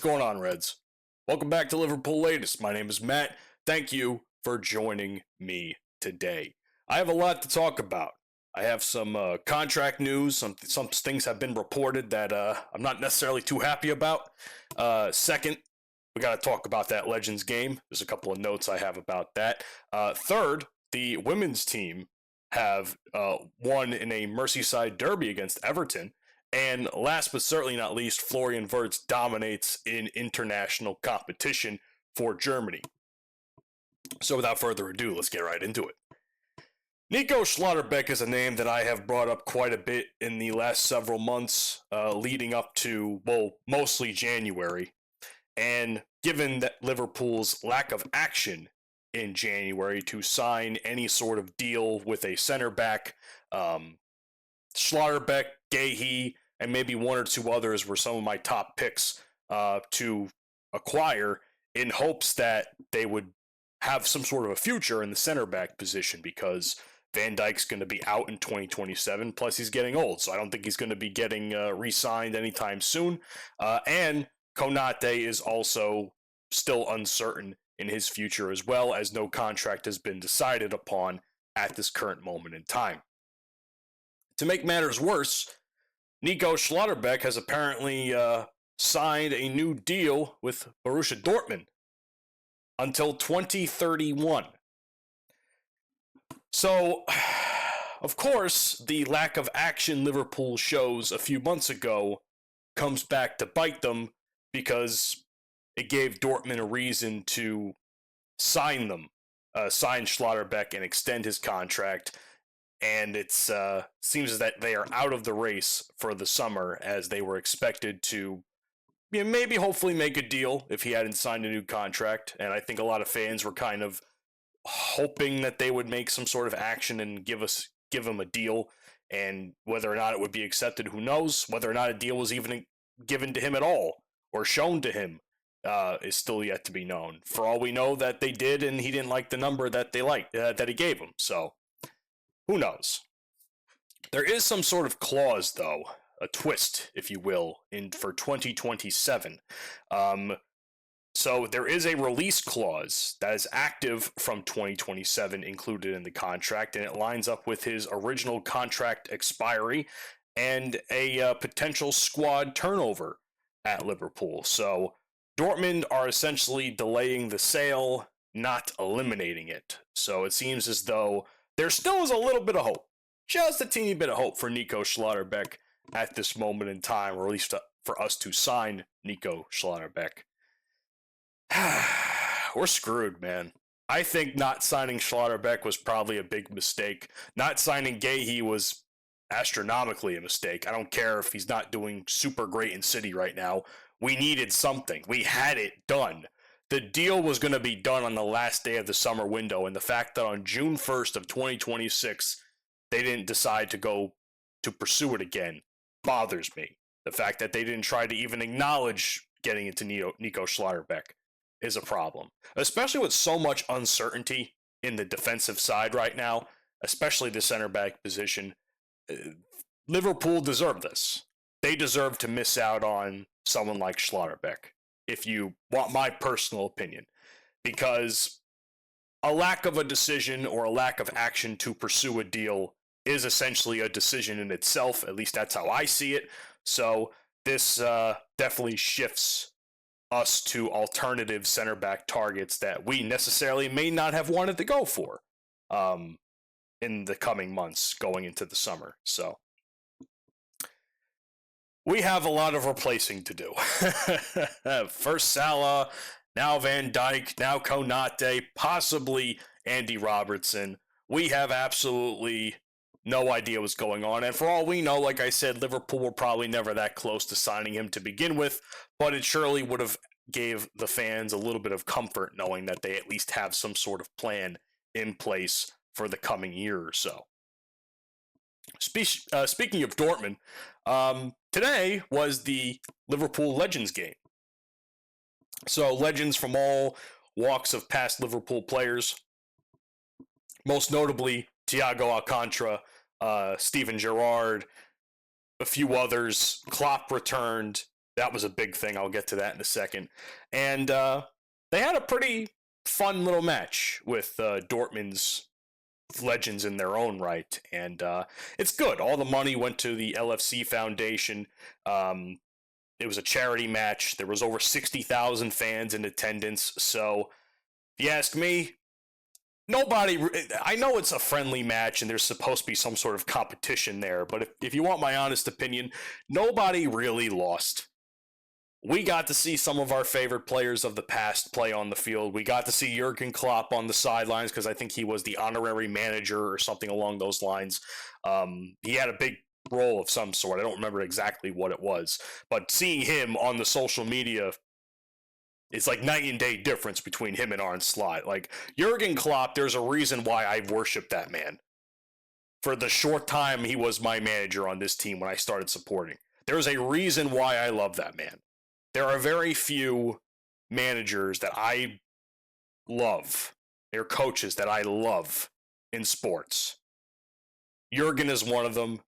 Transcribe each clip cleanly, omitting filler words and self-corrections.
going on, Reds? Welcome back to Liverpool Latest. My name is Matt. Thank you for joining me today. I have a lot to talk about. I have some contract news. Some things have been reported that I'm not necessarily too happy about. Second, we got to talk about that Legends game. There's a couple of notes I have about that. Third, the women's team have won in a Merseyside derby against Everton. And last but certainly not least, Florian Wirtz dominates in international competition for Germany. So without further ado, let's get right into it. Nico Schlotterbeck is a name that I have brought up quite a bit in the last several months, leading up to, mostly January. And given that Liverpool's lack of action in January to sign any sort of deal with a center back, Schlotterbeck, Gahey, and maybe one or two others were some of my top picks to acquire in hopes that they would have some sort of a future in the center back position, because Van Dijk's going to be out in 2027, plus he's getting old, so I don't think he's going to be getting re-signed anytime soon. And Konate is also still uncertain in his future as well, as no contract has been decided upon at this current moment in time. To make matters worse, Nico Schlotterbeck has apparently signed a new deal with Borussia Dortmund until 2031. So, of course, the lack of action Liverpool shows a few months ago comes back to bite them, because it gave Dortmund a reason to sign Schlotterbeck and extend his contract. And it seems as that they are out of the race for the summer, as they were expected to maybe hopefully make a deal if he hadn't signed a new contract. And I think a lot of fans were kind of hoping that they would make some sort of action and give him a deal. And whether or not it would be accepted, who knows? Whether or not a deal was even given to him at all or shown to him is still yet to be known. For all we know, that they did, and he didn't like the number that that he gave him. So who knows? There is some sort of clause, though, a twist, if you will, for 2027. So there is a release clause that is active from 2027 included in the contract, and it lines up with his original contract expiry and a potential squad turnover at Liverpool. So Dortmund are essentially delaying the sale, not eliminating it. So it seems as though there still is a little bit of hope, just a teeny bit of hope for Nico Schlotterbeck at this moment in time, or at least for us to sign Nico Schlotterbeck. We're screwed, man. I think not signing Schlotterbeck was probably a big mistake. Not signing Gahey was astronomically a mistake. I don't care if he's not doing super great in City right now. We needed something. We had it done. The deal was going to be done on the last day of the summer window, and the fact that on June 1st of 2026, they didn't decide to go to pursue it again bothers me. The fact that they didn't try to even acknowledge getting into Nico Schlotterbeck is a problem, especially with so much uncertainty in the defensive side right now, especially the center back position. Liverpool deserve this. They deserve to miss out on someone like Schlotterbeck, if you want my personal opinion, because a lack of a decision or a lack of action to pursue a deal is essentially a decision in itself. At least that's how I see it. So this definitely shifts us to alternative center back targets that we necessarily may not have wanted to go for in the coming months going into the summer. So we have a lot of replacing to do. First Salah, now Van Dijk, now Konate, possibly Andy Robertson. We have absolutely no idea what's going on. And for all we know, like I said, Liverpool were probably never that close to signing him to begin with, but it surely would have gave the fans a little bit of comfort knowing that they at least have some sort of plan in place for the coming year or so. Speaking of Dortmund, today was the Liverpool Legends game. So legends from all walks of past Liverpool players, most notably Thiago Alcantara, Steven Gerrard, a few others. Klopp returned. That was a big thing. I'll get to that in a second. And they had a pretty fun little match with Dortmund's legends in their own right. And it's good. All the money went to the LFC Foundation. It was a charity match. There was over 60,000 fans in attendance. So, if you ask me, nobody. I know it's a friendly match and there's supposed to be some sort of competition there, but if you want my honest opinion, nobody really lost. We got to see some of our favorite players of the past play on the field. We got to see Jurgen Klopp on the sidelines because I think he was the honorary manager or something along those lines. He had a big role of some sort. I don't remember exactly what it was, but seeing him on the social media, it's like night and day difference between him and Arne Slot. Like Jurgen Klopp, there's a reason why I worship that man. For the short time he was my manager on this team when I started supporting, there's a reason why I love that man. There are very few managers that I love, or coaches that I love in sports. Jurgen is one of them.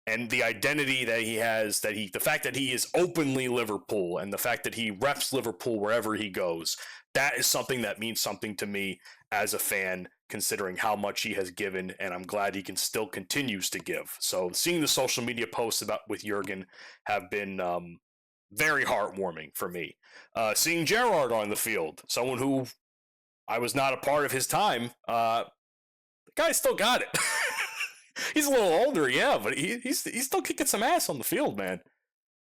And the identity that he has, the fact that he is openly Liverpool and the fact that he reps Liverpool wherever he goes, that is something that means something to me as a fan, considering how much he has given, and I'm glad he can still continues to give. So seeing the social media posts with Jurgen have been very heartwarming for me. Seeing Gerrard on the field, someone who I was not a part of his time, the guy still got it. He's a little older, yeah, but he's still kicking some ass on the field, man.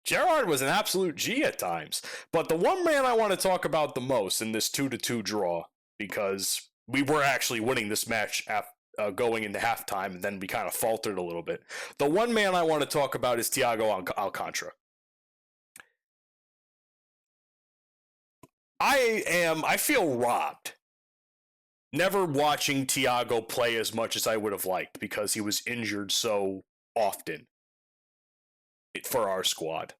Gerrard was an absolute G at times. But the one man I want to talk about the most in this 2-2 draw, because we were actually winning this match going into halftime, and then we kind of faltered a little bit. The one man I want to talk about is Thiago Alcantara. I feel robbed never watching Thiago play as much as I would have liked because he was injured so often for our squad.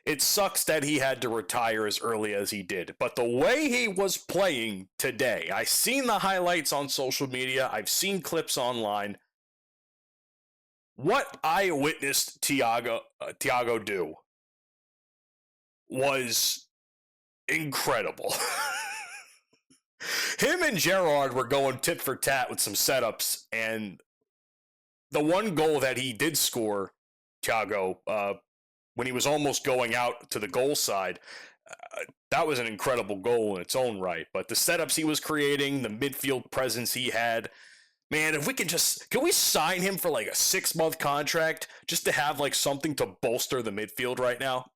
It sucks that he had to retire as early as he did, but the way he was playing today, I've seen the highlights on social media, I've seen clips online. What I witnessed Thiago do was incredible. Him and Gerrard were going tit for tat with some setups, and the one goal that he did score, Thiago, when he was almost going out to the goal side, that was an incredible goal in its own right. But the setups he was creating, the midfield presence he had, man, if we can we sign him for like a 6-month contract just to have like something to bolster the midfield right now?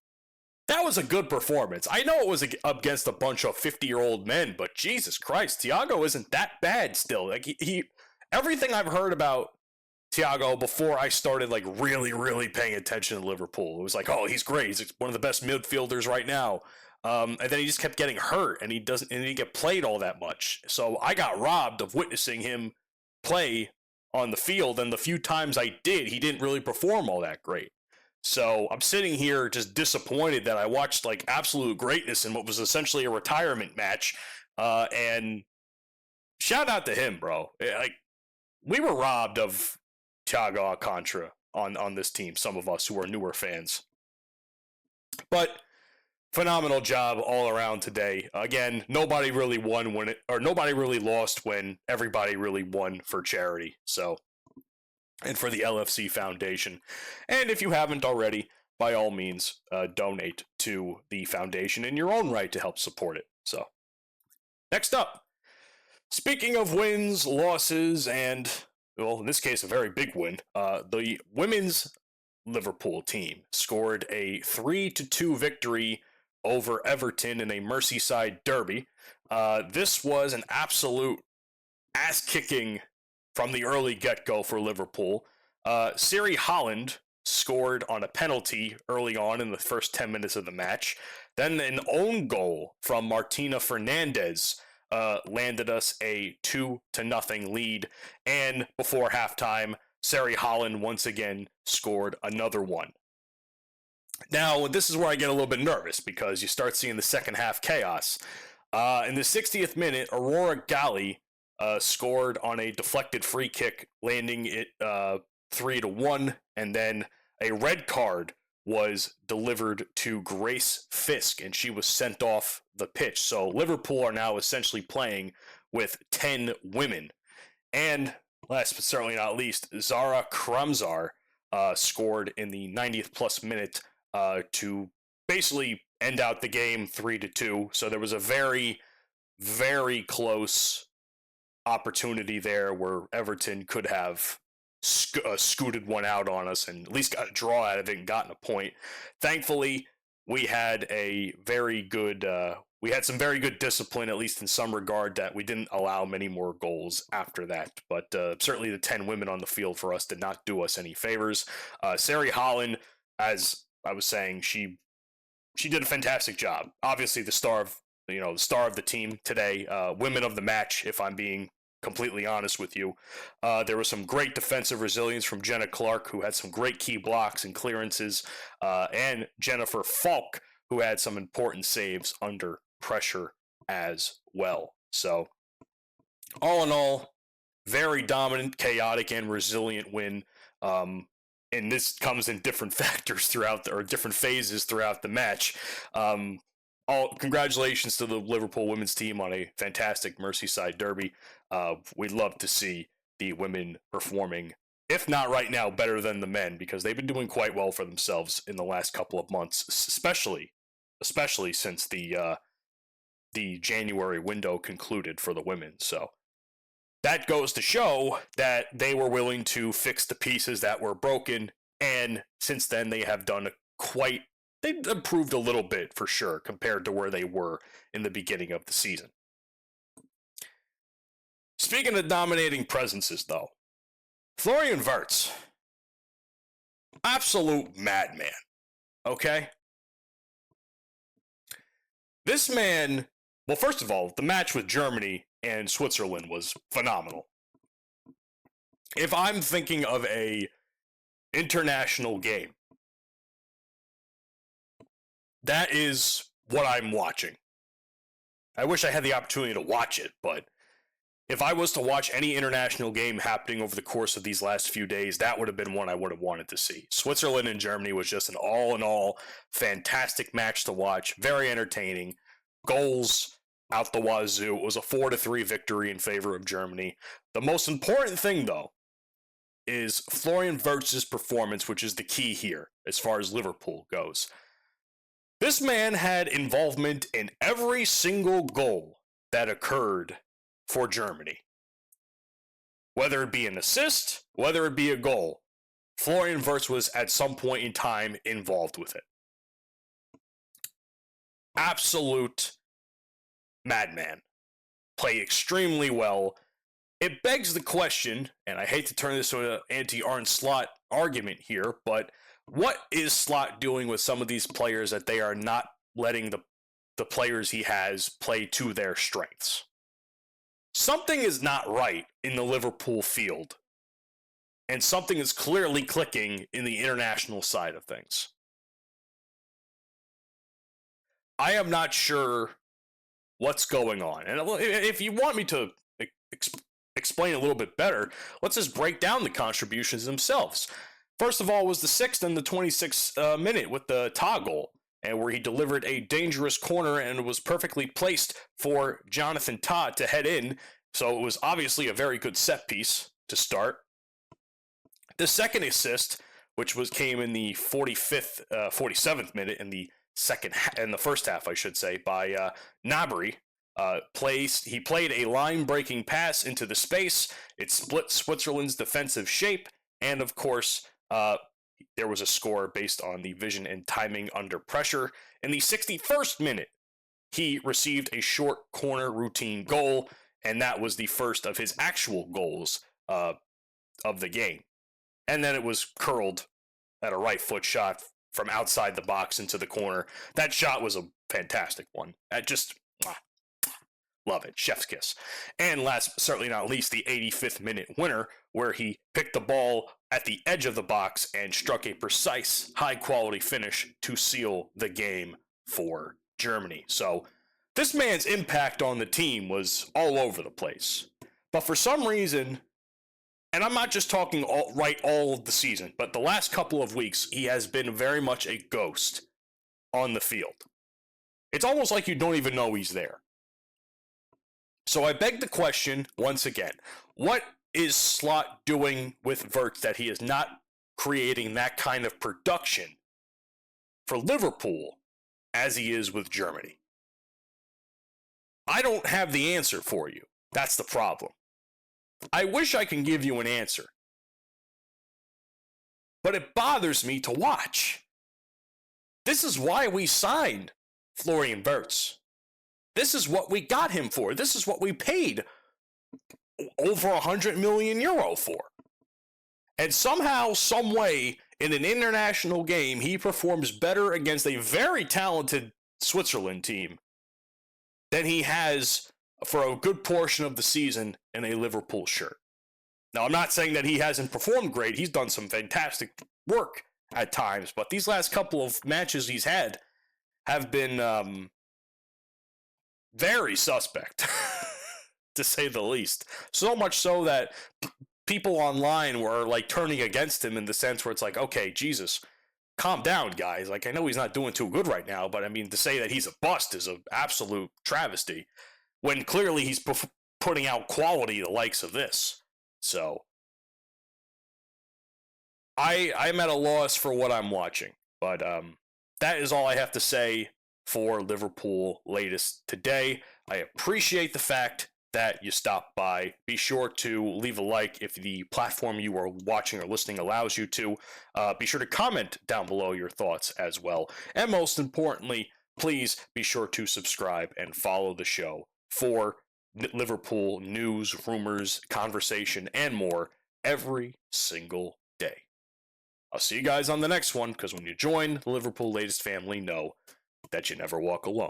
That was a good performance. I know it was against a bunch of 50-year-old men, but Jesus Christ, Thiago isn't that bad still. Like he everything I've heard about Thiago before I started like really, really paying attention to Liverpool, it was like, oh, he's great. He's one of the best midfielders right now. And then he just kept getting hurt, and he didn't get played all that much. So I got robbed of witnessing him play on the field, and the few times I did, he didn't really perform all that great. So I'm sitting here just disappointed that I watched like absolute greatness in what was essentially a retirement match. And shout out to him, bro. Like we were robbed of Thiago Alcantara on this team, some of us who are newer fans. But phenomenal job all around today. Again, nobody really nobody really lost when everybody really won for charity. So, and for the LFC Foundation. And if you haven't already, by all means, donate to the foundation in your own right to help support it. So, next up, speaking of wins, losses, and, well, in this case, a very big win, the women's Liverpool team scored a 3-2 victory over Everton in a Merseyside derby. This was an absolute ass-kicking from the early get-go for Liverpool. Siri Holland scored on a penalty early on in the first 10 minutes of the match. Then an own goal from Martina Fernandez landed us a 2-0 lead. And before halftime, Siri Holland once again scored another one. Now, this is where I get a little bit nervous because you start seeing the second half chaos. In the 60th minute, Aurora Gali scored on a deflected free kick, landing it 3-1, and then a red card was delivered to Grace Fisk, and she was sent off the pitch. So Liverpool are now essentially playing with 10 women. And last but certainly not least, Zara Kramzar scored in the 90th plus minute to basically end out the game 3-2. So there was a very, very close opportunity there where Everton could have scooted one out on us and at least got a draw out of it and gotten a point. Thankfully, we had a very good we had some very good discipline, at least in some regard, that we didn't allow many more goals after that. But certainly the 10 women on the field for us did not do us any favors. Sari Holland, as I was saying, she did a fantastic job. Obviously the star of the team today, women of the match, if I'm being completely honest with you. There was some great defensive resilience from Jenna Clark, who had some great key blocks and clearances, and Jennifer Falk, who had some important saves under pressure as well. So, all in all, very dominant, chaotic, and resilient win. And this comes in different factors different phases throughout the match. Congratulations to the Liverpool women's team on a fantastic Merseyside derby. We'd love to see the women performing, if not right now, better than the men, because they've been doing quite well for themselves in the last couple of months, especially since the January window concluded for the women. So that goes to show that they were willing to fix the pieces that were broken, and since then they have done they've improved a little bit for sure compared to where they were in the beginning of the season. Speaking of dominating presences, though, Florian Wirtz, absolute madman, okay? This man, well, first of all, the match with Germany and Switzerland was phenomenal. If I'm thinking of a international game, that is what I'm watching. I wish I had the opportunity to watch it, but if I was to watch any international game happening over the course of these last few days, that would have been one I would have wanted to see. Switzerland and Germany was just an all-in-all fantastic match to watch, very entertaining. Goals out the wazoo. It was a 4-3 victory in favor of Germany. The most important thing, though, is Florian Wirtz's performance, which is the key here as far as Liverpool goes. This man had involvement in every single goal that occurred for Germany. Whether it be an assist, whether it be a goal, Florian Wirtz was at some point in time involved with it. Absolute madman. Play extremely well. It begs the question, and I hate to turn this into an anti-Arne Slot argument here, but what is Slot doing with some of these players that they are not letting the players he has play to their strengths? Something is not right in the Liverpool field, and something is clearly clicking in the international side of things. I am not sure what's going on. And if you want me to explain a little bit better, let's just break down the contributions themselves. First of all was the 6th and the 26th minute with the toggle, and where he delivered a dangerous corner and it was perfectly placed for Jonathan Todd to head in. So it was obviously a very good set piece to start. The second assist, which came in the 47th minute in the first half, I should say, by Gnabry. He played a line-breaking pass into the space. It split Switzerland's defensive shape, and of course, there was a score based on the vision and timing under pressure. In the 61st minute, he received a short corner routine goal, and that was the first of his actual goals of the game. And then it was curled at a right foot shot from outside the box into the corner. That shot was a fantastic one. Love it. Chef's kiss. And last but certainly not least, the 85th minute winner, where he picked the ball at the edge of the box and struck a precise, high-quality finish to seal the game for Germany. So this man's impact on the team was all over the place. But for some reason, and I'm not just talking all of the season, but the last couple of weeks, he has been very much a ghost on the field. It's almost like you don't even know he's there. So I beg the question once again, what is Slot doing with Wirtz that he is not creating that kind of production for Liverpool as he is with Germany? I don't have the answer for you. That's the problem. I wish I can give you an answer. But it bothers me to watch. This is why we signed Florian Wirtz. This is what we got him for. This is what we paid over 100 million euro for. And somehow, some way, in an international game, he performs better against a very talented Switzerland team than he has for a good portion of the season in a Liverpool shirt. Now, I'm not saying that he hasn't performed great. He's done some fantastic work at times, but these last couple of matches he's had have been very suspect, to say the least. So much so that people online were like turning against him in the sense where it's like, okay, Jesus, calm down, guys. Like, I know he's not doing too good right now, but I mean, to say that he's a bust is an absolute travesty when clearly he's putting out quality the likes of this. So I'm at a loss for what I'm watching, but that is all I have to say for Liverpool Latest today. I appreciate the fact that you stopped by. Be sure to leave a like if the platform you are watching or listening allows you to. Be sure to comment down below your thoughts as well. And most importantly, please be sure to subscribe and follow the show for Liverpool news, rumors, conversation, and more every single day. I'll see you guys on the next one, because when you join the Liverpool Latest family, know that you never walk alone.